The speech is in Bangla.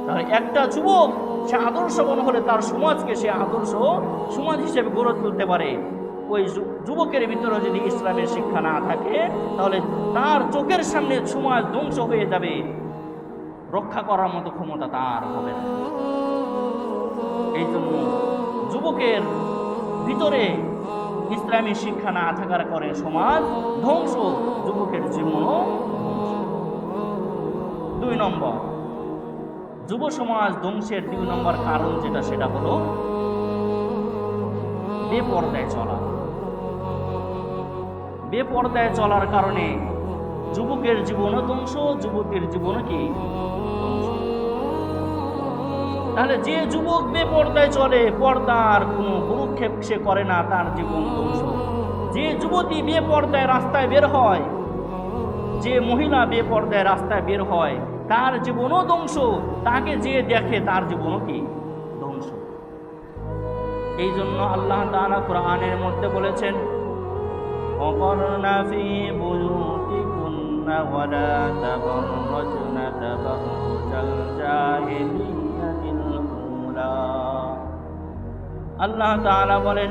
তাহলে একটা যুবক সে আদর্শবান হলে তার সমাজকে সে আদর্শ সমাজ হিসেবে গড়ে তুলতে পারে। ওই যুবকের ভিতরে যদি ইসলামের শিক্ষা না থাকে তাহলে তার চোখের সামনে সমাজ ধ্বংস হয়ে যাবে, রক্ষা করার মতো ক্ষমতা তার হবে না। এই জন্য যুবকের ভিতরে ইসলামী শিক্ষা না থাকার কারণে সমাজ ধ্বংস, যুবকের জীবনও ধ্বংস। 2 নম্বর, যুব সমাজ ধ্বংসের 2 নম্বর কারণ যেটা, সেটা হলো বেপরদায় চলা। বেপরদায় চলার কারণে যুবকের জীবনও ধ্বংস, যুবকের জীবনও কি ধ্বংস। তাহলে যে যুবক বেপরদায় চলে, পর্দার কোনো ভ্রুক্ষেপ সে করে না, তার জীবন ধ্বংস। যে যুবতী বেপরদায় রাস্তায় বের হয়, যে মহিলা বেপরদায় রাস্তায় বের হয়, তার জীবনও ধ্বংস, তাকে যে দেখে তার জীবনও কি ধ্বংস। এই জন্য আল্লাহ তাআলা কোরআনের মধ্যে বলেছেন, ওয়াকারনা ফি বুয়ুতিকুন্না ওয়ালা তাবাররাজনা তাবাররুজাল জাহিলিয়াতিল উলা। আল্লাহ তাআলা বলেন,